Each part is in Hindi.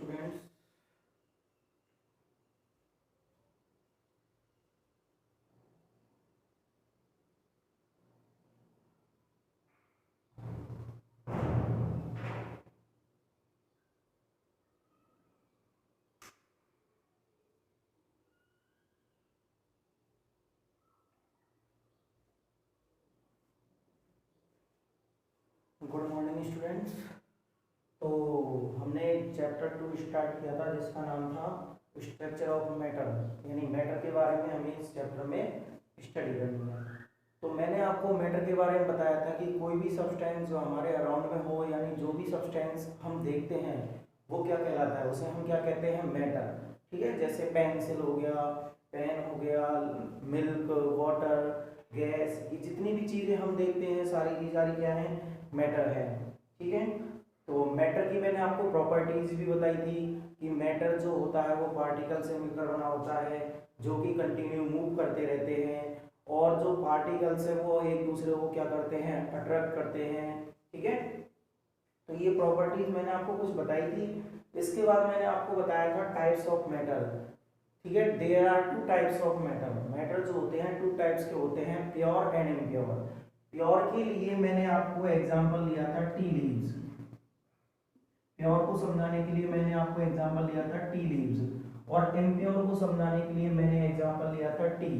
स्टूडेंट्स। Good morning students. तो हमने चैप्टर 2 स्टार्ट किया था जिसका नाम था स्ट्रक्चर ऑफ मैटर, यानी मैटर के बारे में हमें इस चैप्टर में स्टडी करनी है। तो मैंने आपको मैटर के बारे में बताया था कि कोई भी सब्सटेंस जो हमारे अराउंड में हो, यानी जो भी सब्सटेंस हम देखते हैं वो क्या कहलाता है, उसे हम क्या कहते हैं, मैटर। ठीक है, जैसे पेंसिल हो गया, पेन हो गया, मिल्क, वाटर, गैस, ये जितनी भी चीज़ें हम देखते हैं सारी की सारी क्या है, मैटर है। ठीक है, तो मैटर की मैंने आपको प्रॉपर्टीज भी बताई थी कि मैटर जो होता है वो पार्टिकल से मिलकर बना होता है जो कि कंटिन्यू मूव करते रहते हैं, और जो पार्टिकल्स है वो एक दूसरे को क्या करते हैं, अट्रैक्ट करते हैं। ठीक है, तो ये प्रॉपर्टीज मैंने आपको कुछ बताई थी। इसके बाद मैंने आपको बताया था टाइप्स ऑफ मैटर। ठीक है, there are two types of matter. Matter जो होते हैं टू टाइप्स के होते हैं, प्योर एंड इम्प्योर। प्योर के लिए मैंने आपको एग्जांपल लिया था टी लीव्स। प्योर को समझाने के लिए मैंने आपको एग्जांपल लिया था टी लीव्स, और इम्प्योर को समझाने के लिए मैंने एग्जांपल लिया था टी।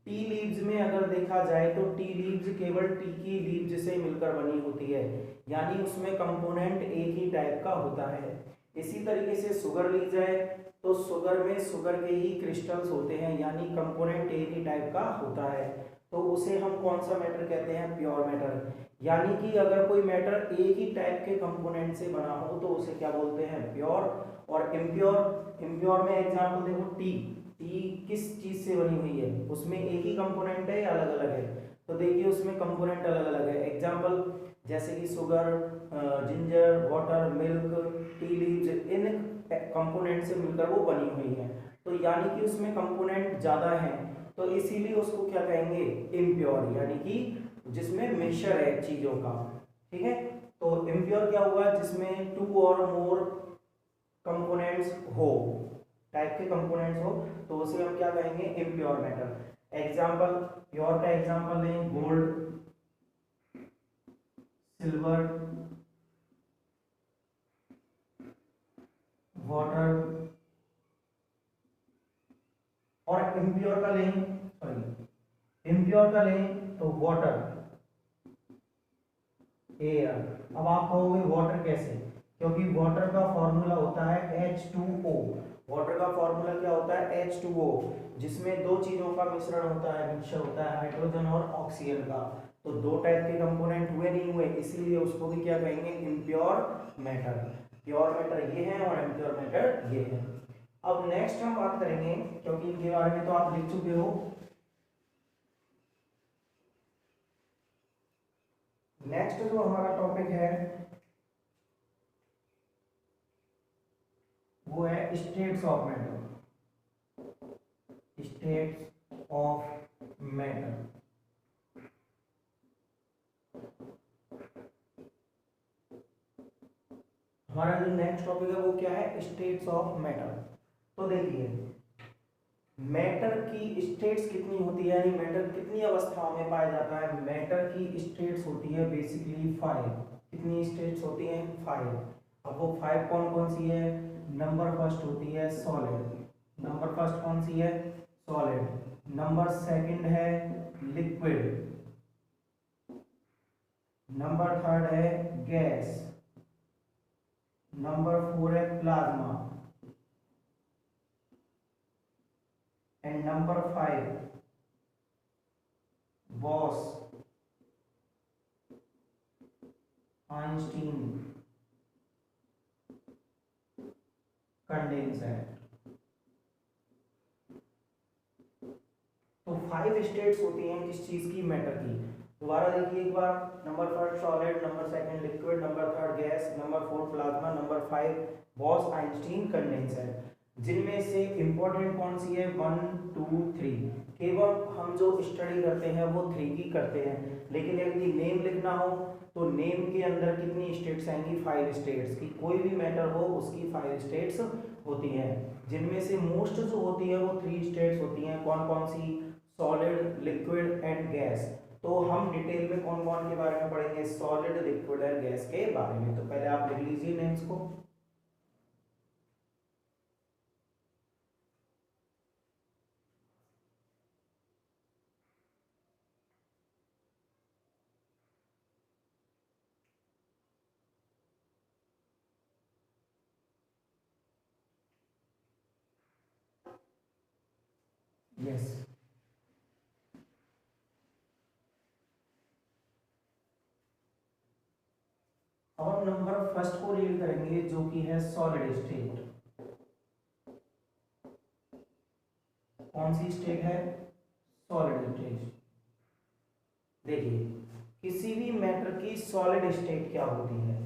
टी लीव्स में अगर देखा जाए तो टी लीव्स केवल टी की लीव्स से मिलकर बनी होती है, यानी उसमें कंपोनेंट एक ही टाइप का होता है। इसी तरीके से शुगर ली जाए तो शुगर में शुगर के ही क्रिस्टल्स होते हैं, यानी कंपोनेंट एक ही टाइप का होता है, तो उसे हम कौन सा मैटर कहते हैं, प्योर मैटर। यानी कि अगर कोई मैटर एक ही टाइप के कंपोनेंट से बना हो तो उसे क्या बोलते हैं, प्योर। और इम्प्योर, इम्प्योर में एग्जांपल देखो, टी। टी किस चीज से बनी हुई है, उसमें एक ही कंपोनेंट है या अलग अलग है, तो देखिए उसमें कंपोनेंट अलग अलग है। एग्जांपल जैसे कि sugar, ginger, water, milk, tea leaves, इन कंपोनेंट से मिलकर वो बनी हुई है, तो यानी कि उसमें कंपोनेंट ज्यादा है, तो इसीलिए उसको क्या कहेंगे, इम्प्योर, यानी कि जिसमें मिक्सचर है चीजों का। ठीक है, तो इम्प्योर क्या हुआ, जिसमें टू और मोर कंपोनेंट्स हो, टाइप के कंपोनेंट्स हो, तो उसे हम क्या कहेंगे, इम्प्योर मैटर। एग्जांपल, प्योर का एग्जांपल लें, गोल्ड, सिल्वर, वाटर, और इम्प्योर का लें, सॉरी, इम्प्योर का लें तो वाटर, एयर। अब आप कहोगे वाटर कैसे, क्योंकि वाटर का फॉर्मूला होता है H2O। वाटर का फॉर्मूला क्या होता है, H2O, जिसमें दो चीजों का मिश्रण होता है, मिक्सचर होता है, हाइड्रोजन और ऑक्सीजन का। तो दो टाइप के कंपोनेंट हुए नहीं हुए, इसीलिए उसको भी क्या कहेंगे, इम्प्योर मैटर। प्योर मैटर ये है और इम्प्योर मैटर ये है। अब नेक्स्ट हम बात करेंगे, क्योंकि इनके बारे में तो आप लिख चुके हो। नेक्स्ट जो हमारा टॉपिक है वो है states of matter. States of matter. हमारा जो नेक्स्ट टॉपिक है वो क्या है, स्टेट्स ऑफ मैटर। तो देखिए मैटर की स्टेट्स कितनी होती है, यानी मैटर कितनी अवस्थाओं में पाया जाता है। मैटर की स्टेट्स होती है बेसिकली 5। कितनी स्टेट्स होती हैं, 5। अब वो 5 कौन कौन सी है, नंबर फर्स्ट होती है सॉलिड। नंबर फर्स्ट कौन सी है, सॉलिड। नंबर सेकंड है लिक्विड। नंबर थर्ड है गैस। नंबर 4 है plasma. And number 5 Bose Einstein condenser. तो 5 स्टेट्स होती हैं किस चीज की, मैटर की। दोबारा देखिए एक बार, number first solid, number second liquid, number third gas, number 4 plasma, number 5 Bose Einstein condenser. जिनमें से इंपॉर्टेंट कौन सी है, 1 2 3। केवल हम जो स्टडी करते हैं वो 3 की करते हैं, लेकिन यदि नेम लिखना हो तो नेम के अंदर कितनी स्टेट्स आएंगी, 5 स्टेट्स की। कोई भी मैटर हो उसकी 5 स्टेट्स होती हैं, जिनमें से मोस्ट जो होती है वो 3 स्टेट्स होती हैं। कौन कौन सी, सॉलिड, लिक्विड एंड गैस। तो हम डिटेल में कौन कौन के बारे में पढ़ेंगे, सॉलिड, लिक्विड और गैस के बारे में। तो पहले आप लिख लीजिए नेम्स को। यस, अब हम नंबर फर्स्ट को रीड करेंगे जो कि है सॉलिड स्टेट। कौन सी स्टेट है, सॉलिड स्टेट। देखिए, किसी भी मैटर की सॉलिड स्टेट क्या होती है,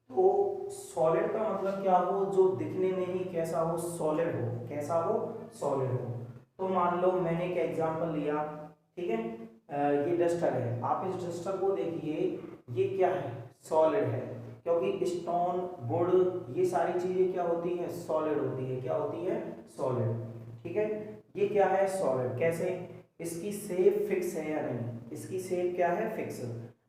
तो सॉलिड का मतलब क्या हो, जो दिखने में ही कैसा हो, सॉलिड हो। कैसा हो, सॉलिड हो। तो मान लो मैंने एक एग्जांपल लिया, ठीक है, ये डस्टर है। आप इस डस्टर को देखिए, ये क्या है, सॉलिड है, क्योंकि स्टोन, वुड, ये सारी चीजें क्या होती हैं, सॉलिड होती है। क्या होती है, सॉलिड। ठीक है, ये क्या है, सॉलिड। कैसे, इसकी शेप फिक्स है या नहीं, इसकी शेप क्या है, फिक्स।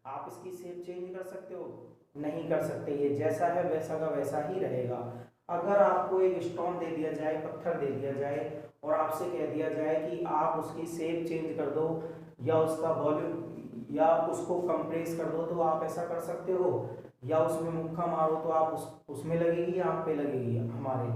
आप इसकी शेप चेंज कर सकते हो, नहीं कर सकते। ये जैसा है वैसा का वैसा ही रहेगा। अगर आपको एक स्टोन दे दिया जाए, पत्थर दे दिया जाए, और आपसे कह दिया जाए कि आप उसकी शेप चेंज कर दो या उसका वॉल्यूम या उसको कंप्रेस कर दो, तो आप ऐसा कर सकते हो। या उसमें मुक्का मारो तो आप उसमें लगेगी या आप पे लगेगी, हमारे।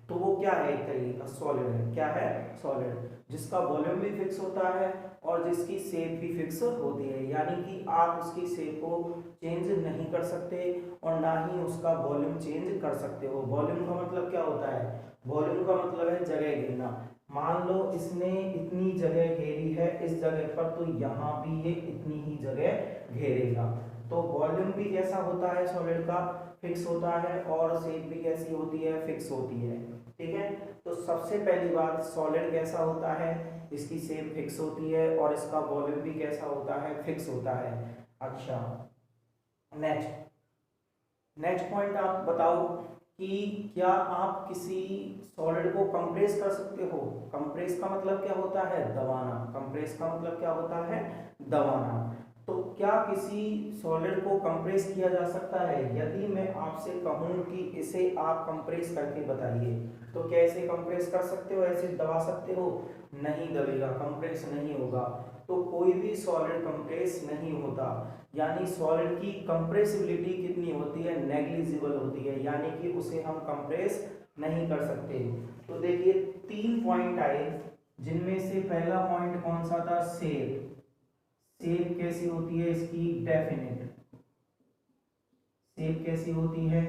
तो वो क्या है, एक तरीके का सॉलिड है। क्या है, सॉलिड, जिसका वॉल्यूम भी फिक्स होता है और जिसकी शेप भी फिक्स होती है। यानी कि आप उसकी शेप को चेंज नहीं कर सकते और ना ही उसका वॉल्यूम चेंज कर सकते हो। वॉल्यूम का मतलब क्या होता है, वॉल्यूम का मतलब है जगह घेरना। मान लो इसने इतनी जगह घेरी है इस जगह पर, तो यहाँ भी ये इतनी ही जगह घेरेगा। तो वॉल्यूम भी कैसा होता है सॉलिड का, फिक्स होता है, और शेप भी कैसी होती है, फिक्स होती है। ठीक है, तो सबसे पहली बात, सॉलिड कैसा होता है, इसकी शेप फिक्स होती है और इसका वॉल्यूम भी कैसा होता है, फिक्स होता है। अच्छा, नेक्स्ट नेक्स्ट पॉइंट आप बताओ कि क्या आप किसी सॉलिड को कंप्रेस कर सकते हो। कंप्रेस का मतलब क्या होता है, दबाना। कंप्रेस का मतलब क्या होता है, दबाना। तो क्या किसी सॉलिड को कंप्रेस किया जा सकता है। यदि मैं आपसे कहूं कि इसे आप कंप्रेस करके बताइए, तो क्या इसे कंप्रेस कर सकते हो, ऐसे दबा सकते हो, नहीं दबेगा, कंप्रेस नहीं होगा। तो कोई भी सॉलिड कंप्रेस नहीं होता। यानी सॉलिड की कंप्रेसिबिलिटी कितनी होती है, नेग्लिजिबल होती है, यानी कि उसे हम कंप्रेस नहीं कर सकते। तो देखिए 3 पॉइंट आए, जिनमें से पहला पॉइंट कौन सा था, शेप। शेप कैसी होती है इसकी, डेफिनेट। शेप कैसी होती है,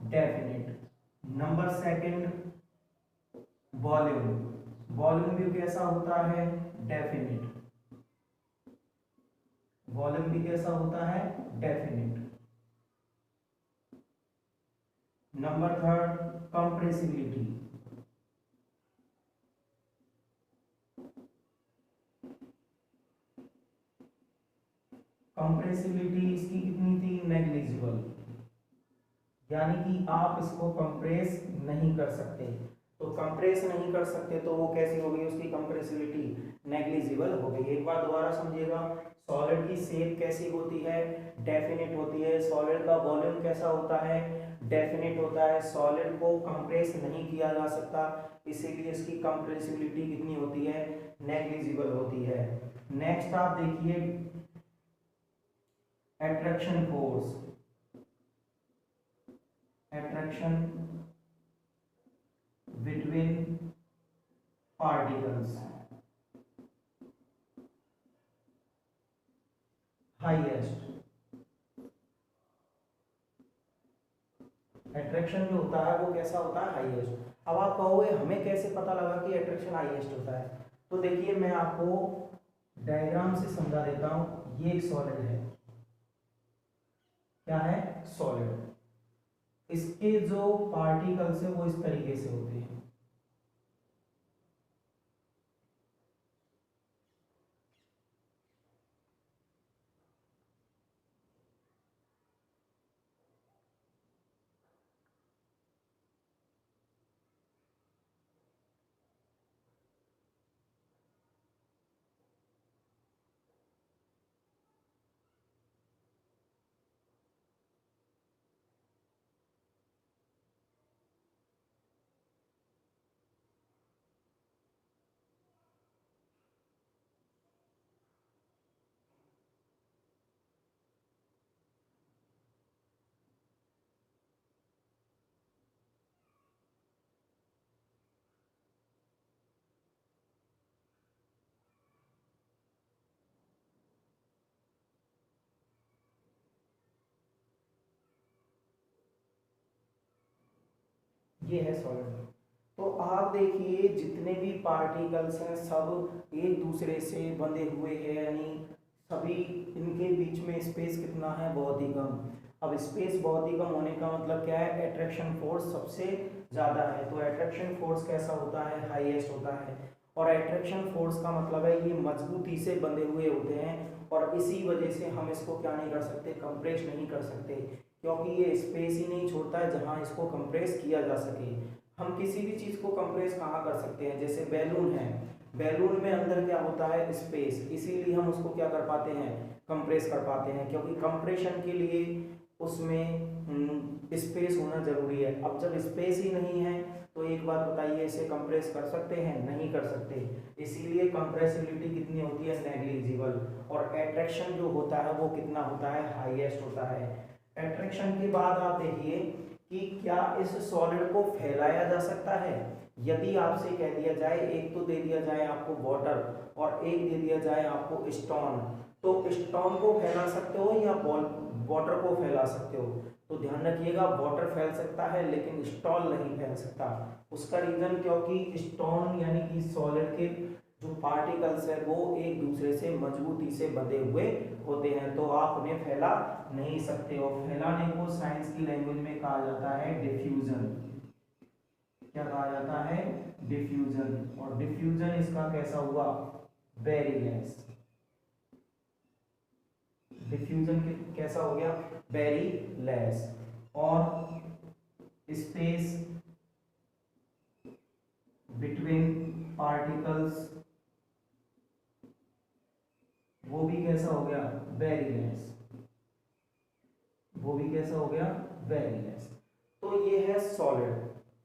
definite. Number second, volume. Volume भी कैसा होता है, डेफिनेट। वॉल्यूम भी कैसा होता है, definite. Number third, compressibility. Compressibility इसकी कितनी थी, नेग्लिजिबल। यानी कि आप इसको कंप्रेस नहीं कर सकते। तो कंप्रेस नहीं कर सकते तो वो कैसी हो गई, उसकी कंप्रेसिबिलिटी नेग्लिजिबल हो गई। एक बार दोबारा समझिएगा, सॉलिड की शेप कैसी होती है, डेफिनेट होती है। सॉलिड का वॉल्यूम कैसा होता है, डेफिनेट होता है। सॉलिड को कंप्रेस नहीं किया जा सकता, इसीलिए इसकी कंप्रेसिबिलिटी कितनी होती है, नेग्लिजिबल होती है। नेक्स्ट आप देखिए, attraction force। attraction between particles, highest। attraction जो होता है वो कैसा होता है, हाईएस्ट। अब आप कहोगे हमें कैसे पता लगा कि attraction हाईएस्ट होता है। तो देखिए मैं आपको डायग्राम से समझा देता हूं। ये एक सॉलिड है, क्या है, सॉलिड। इसके जो पार्टिकल्स है वो इस तरीके से होते हैं। ये है सॉलिड। तो आप देखिए जितने भी पार्टिकल्स हैं सब एक दूसरे से बंधे हुए हैं, यानी सभी इनके बीच में स्पेस कितना है, बहुत ही कम। अब स्पेस बहुत ही कम होने का मतलब क्या है, अट्रैक्शन फोर्स सबसे ज़्यादा है। तो अट्रैक्शन फोर्स कैसा होता है, हाईएस्ट होता है। और अट्रैक्शन फोर्स का मतलब है ये मजबूती से बंधे हुए होते हैं, और इसी वजह से हम इसको क्या नहीं कर सकते, कंप्रेस नहीं कर सकते, क्योंकि ये स्पेस ही नहीं छोड़ता है जहाँ इसको कंप्रेस किया जा सके। हम किसी भी चीज़ को कंप्रेस कहाँ कर सकते हैं, जैसे बैलून है, बैलून में अंदर क्या होता है, स्पेस, इसीलिए हम उसको क्या कर पाते हैं, कंप्रेस कर पाते हैं, क्योंकि कंप्रेशन के लिए उसमें स्पेस होना जरूरी है। अब जब स्पेस ही नहीं है तो एक बात बताइए, इसे कंप्रेस कर सकते हैं, नहीं कर सकते। इसीलिए कंप्रेसिबिलिटी कितनी होती है, नेग्लिजिबल। और अट्रैक्शन जो होता है वो कितना होता है, हाईएस्ट होता है। अट्रैक्शन के बाद आप देखिए कि क्या इस सॉलिड को फैलाया जा सकता है। यदि आपसे कह दिया जाए, एक तो दे दिया जाए आपको वाटर और एक दे दिया जाए आपको स्टोन, तो स्टोन को फैला सकते हो या वाटर को फैला सकते हो। तो ध्यान रखिएगा, वाटर फैल सकता है लेकिन स्टोन नहीं फैल सकता। उसका रीजन क्योंकि स्टोन यानी कि सॉलिड के जो पार्टिकल्स है वो एक दूसरे से मजबूती से बंधे हुए होते हैं, तो आप उन्हें फैला नहीं सकते हो। फैलाने को साइंस की लैंग्वेज में कहा जाता है डिफ्यूजन। क्या कहा जाता है, डिफ्यूजन। और डिफ्यूजन इसका कैसा हुआ, वेरी लेस। डिफ्यूजन कैसा हो गया, वेरी लेस। और स्पेस बिटवीन पार्टिकल्स वो भी कैसा हो गया, वेरी लेस। वो भी कैसा हो गया, वेरी लेस। तो ये है सॉलिड,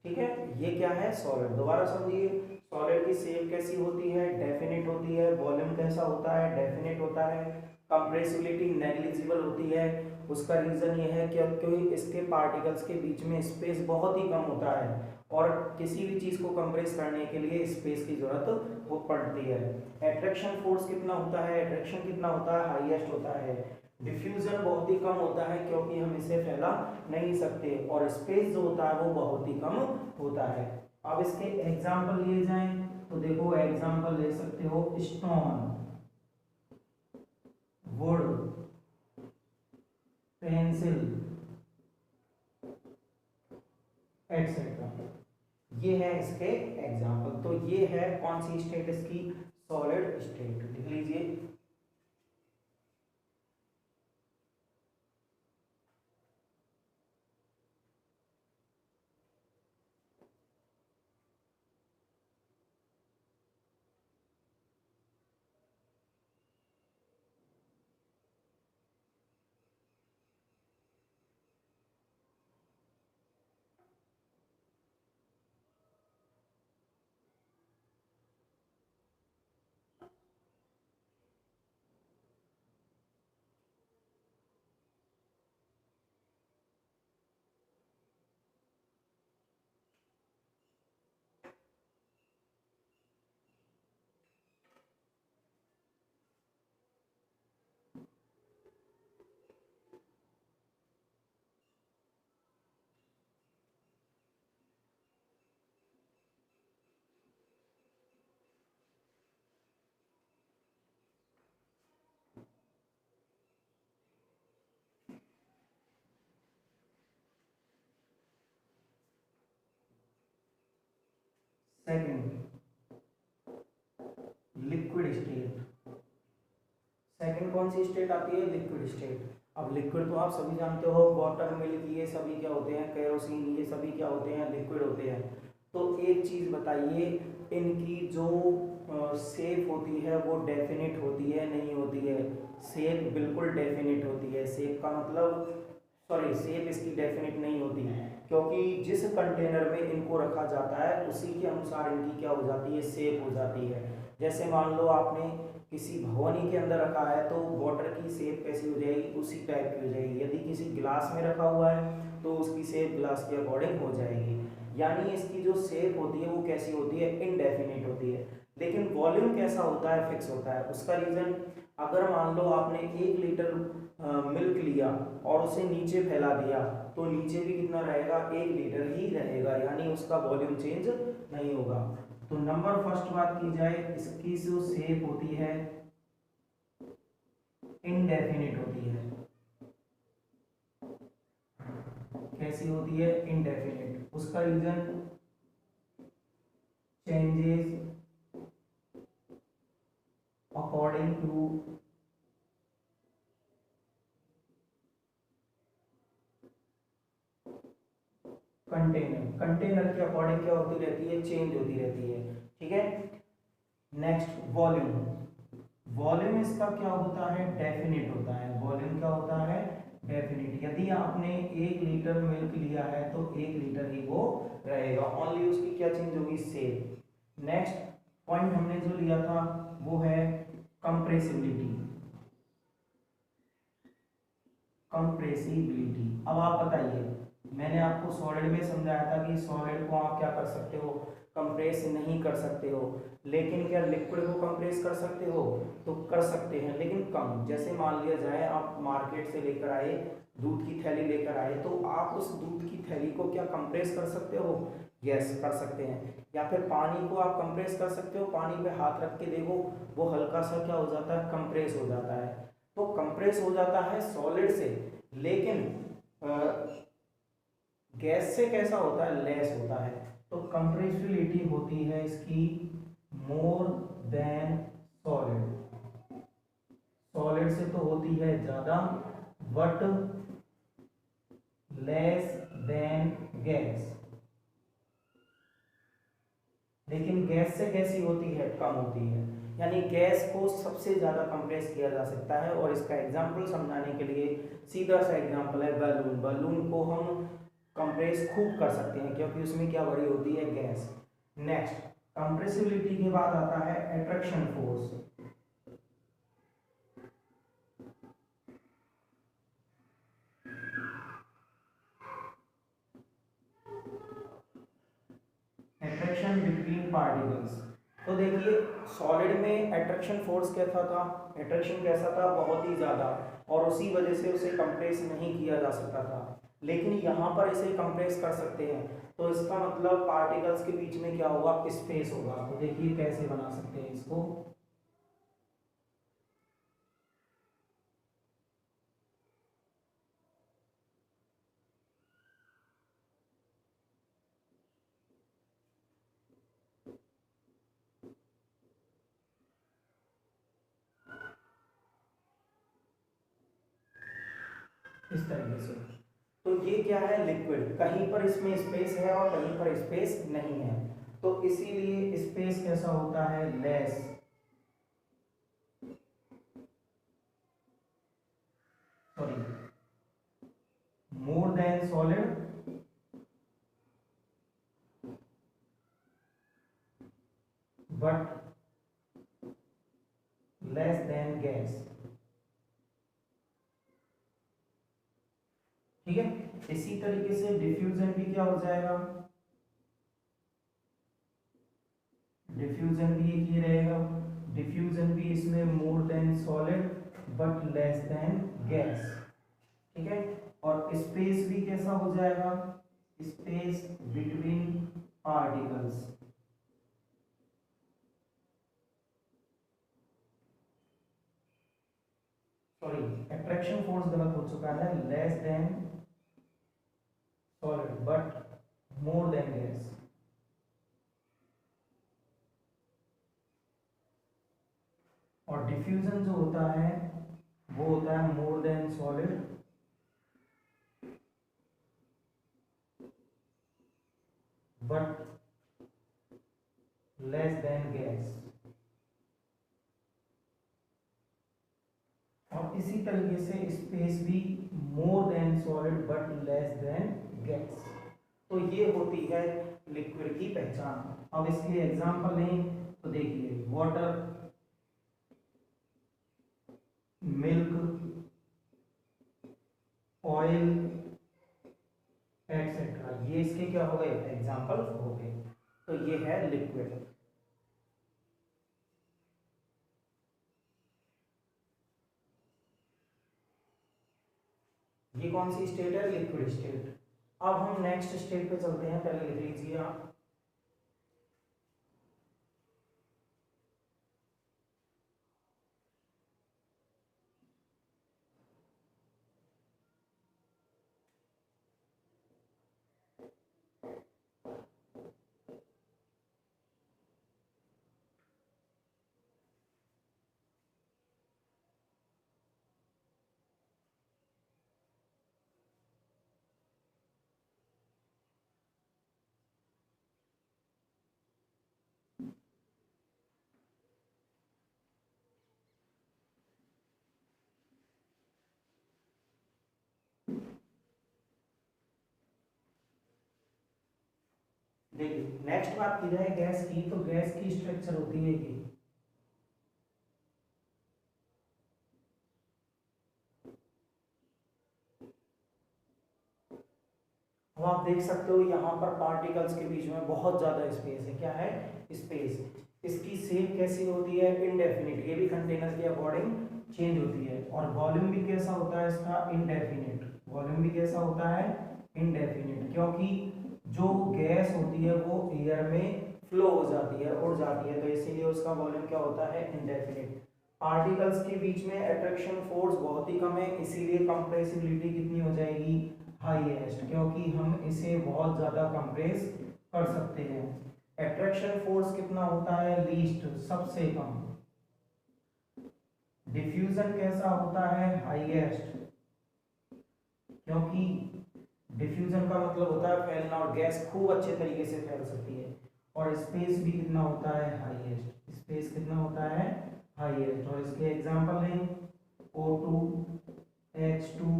ठीक है। ये क्या है, सॉलिड। दोबारा समझिए, सॉलिड की शेप कैसी होती है, डेफिनेट होती है। वॉल्यूम कैसा होता है, डेफिनेट होता है। कंप्रेसिबिलिटी नेग्लिजिबल होती है। उसका रीजन ये है क्योंकि इसके पार्टिकल्स के बीच में स्पेस बहुत ही कम होता है, और किसी भी चीज को कंप्रेस करने के लिए स्पेस की जरूरत वो पड़ती है। अट्रैक्शन फोर्स कितना होता है, अट्रैक्शन कितना होता है, हाईएस्ट होता है। डिफ्यूजन बहुत ही कम होता है क्योंकि हम इसे फैला नहीं सकते, और स्पेस जो होता है वो बहुत ही कम होता है। अब इसके एग्जाम्पल लिए जाएं तो देखो, एग्जाम्पल ले सकते हो स्टोन, वुड, पेंसिल, एटसेट्रा। ये है इसके एग्जाम्पल। तो ये है कौन सी स्टेट इसकी, सॉलिड स्टेट। लिख लीजिए। Second, liquid state. सेकंड कौन सी स्टेट आती है, लिक्विड स्टेट। अब लिक्विड तो आप सभी जानते हो, वाटर, मिल्क, ये सभी क्या होते हैं, केरोसिन, ये सभी क्या होते हैं, लिक्विड होते हैं। तो एक चीज बताइए, इनकी जो शेप होती है वो डेफिनेट होती है, नहीं होती है। शेप बिल्कुल डेफिनेट होती है। शेप का मतलब, सॉरी, शेप इसकी डेफिनेट नहीं होती, क्योंकि जिस कंटेनर में इनको रखा जाता है उसी के अनुसार इनकी क्या हो जाती है, शेप हो जाती है। जैसे मान लो आपने किसी भगोनी के अंदर रखा है तो वाटर की शेप कैसी हो जाएगी, उसी टाइप की हो जाएगी। यदि किसी गिलास में रखा हुआ है तो उसकी शेप गिलास के अकॉर्डिंग हो जाएगी। यानी इसकी जो शेप होती है वो कैसी होती है, इनडेफिनिट होती है। लेकिन वॉल्यूम कैसा होता है, फिक्स होता है। उसका रीजन, अगर मान लो आपने 1 लीटर मिल्क लिया और उसे नीचे फैला दिया तो नीचे भी कितना रहेगा, 1 लीटर ही रहेगा, यानी उसका वॉल्यूम चेंज नहीं होगा। तो नंबर फर्स्ट बात की जाए, इसकी जो शेप होती है इनडेफिनिट होती है। कैसी होती है, इनडेफिनिट। उसका reason changes according to container. Container के अकॉर्डिंग क्या होती रहती है, चेंज होती रहती है। ठीक है। Next volume. वॉल्यूम इसका क्या होता है, डेफिनिट होता है। वॉल्यूम क्या होता है, डेफिनिट। यदि आपने 1 लीटर मिल्क लिया है तो 1 लीटर ही वो रहेगा, ओनली उसकी क्या चेंज होगी, शेप। नेक्स्ट पॉइंट हमने जो लिया था वो है कंप्रेसिबिलिटी। कंप्रेसिबिलिटी। अब आप बताइए, मैंने आपको सॉलिड में समझाया था कि सॉलिड को आप क्या कर सकते हो, कंप्रेस नहीं कर सकते हो, लेकिन क्या लिक्विड को कंप्रेस कर सकते हो, तो कर सकते हैं, लेकिन कम। जैसे मान लिया जाए आप मार्केट से लेकर आए, दूध की थैली लेकर आए, तो आप उस दूध की थैली को क्या कंप्रेस कर सकते हो, यस कर सकते हैं। या फिर पानी को आप कंप्रेस कर सकते हो, पानी पे हाथ रख के देखो, वो हल्का सा क्या हो जाता है, कंप्रेस हो जाता है। तो कंप्रेस हो जाता है सॉलिड से, लेकिन गैस से कैसा होता है, लेस होता है। तो कंप्रेसिबिलिटी होती है इसकी मोर देन सॉलिड। सॉलिड से तो होती है ज्यादा, बट लेस देन गैस। लेकिन गैस से कैसी होती है, कम होती है। यानी गैस को सबसे ज्यादा कंप्रेस किया जा सकता है। और इसका एग्जांपल समझाने के लिए सीधा सा एग्जांपल है बैलून। बैलून को हम कंप्रेस खूब कर सकते हैं क्योंकि उसमें क्या भरी होती है, गैस। नेक्स्ट कंप्रेसिबिलिटी के बाद आता है attraction force. Attraction between particles. तो देखिए सॉलिड में अट्रैक्शन फोर्स कैसा था, अट्रैक्शन कैसा था, बहुत ही ज्यादा, और उसी वजह से उसे कंप्रेस नहीं किया जा सकता था। लेकिन यहाँ पर इसे कंप्रेस कर सकते हैं, तो इसका मतलब पार्टिकल्स के बीच में क्या होगा, स्पेस होगा। तो देखिए कैसे बना सकते हैं इसको। इस तरीके से। तो ये क्या है, लिक्विड। कहीं पर इसमें स्पेस है और कहीं पर स्पेस नहीं है, तो इसीलिए स्पेस कैसा होता है, less. Sorry, more than solid but less than gas. ठीक है। इसी तरीके से डिफ्यूजन भी क्या हो जाएगा, डिफ्यूजन भी एक ही रहेगा। डिफ्यूजन भी इसमें more than solid but less than gas. ठीक है। और स्पेस भी कैसा हो जाएगा, space between particles. Sorry, attraction force गलत हो चुका है, less than solid but more than gas. और डिफ्यूजन जो होता है वो होता है more than solid but less than gas. और इसी तरीके से स्पेस भी more than solid but less than gas. तो ये होती है लिक्विड की पहचान। अब इसके लिए एग्जांपल लें तो देखिए वाटर, मिल्क, ऑयल एक्सेट्रा, ये इसके क्या हो गए, एग्जांपल हो गए। तो ये है लिक्विड। ये कौन सी स्टेट है? Liquid state. अब हम नेक्स्ट स्टेट पे चलते हैं, पहले लिख लीजिए आप। देखिए नेक्स्ट बात की जाए गैस की, तो गैस की स्ट्रक्चर होती है ये। अब आप देख सकते हो यहाँ पर पार्टिकल्स के बीच में बहुत ज्यादा स्पेस है। क्या है? स्पेस। इसकी शेप कैसी होती है? इनडेफिनिट। ये भी कंटेनर के अकॉर्डिंग चेंज होती है। और वॉल्यूम भी कैसा होता है इसका? इनडेफिनिट। वॉल्यूम भी कैसा होता है? इनडेफिनिट। क्योंकि जो गैस होती है वो एयर में फ्लो हो जाती है, उड़ जाती है, तो इसीलिए उसका वॉल्यूम क्या होता है? इनडेफिनिट। पार्टिकल्स के बीच में अट्रैक्शन फोर्स बहुत ही कम है, इसीलिए कंप्रेसिबिलिटी कितनी हो जाएगी? हाईएस्ट, क्योंकि हम इसे बहुत ज्यादा कंप्रेस कर सकते हैं। अट्रैक्शन फोर्स कितना होता है? लीस्ट, सबसे कम। डिफ्यूजन कैसा होता है? हाईएस्ट, क्योंकि डिफ्यूजन का मतलब होता है फैलना, और गैस खूब अच्छे तरीके से फैल सकती है। और स्पेस भी कितना होता है? हाईएस्ट। स्पेस कितना होता है? हाईएस्ट। और इसके एग्जांपल हैं O2, H2,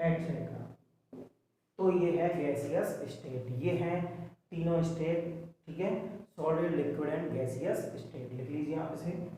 एक्सेट्रा। तो ये है गैसियस स्टेट। ये हैं तीनों स्टेट, ठीक है, solid, liquid and gaseous state. लिख लीजिए आप इसे।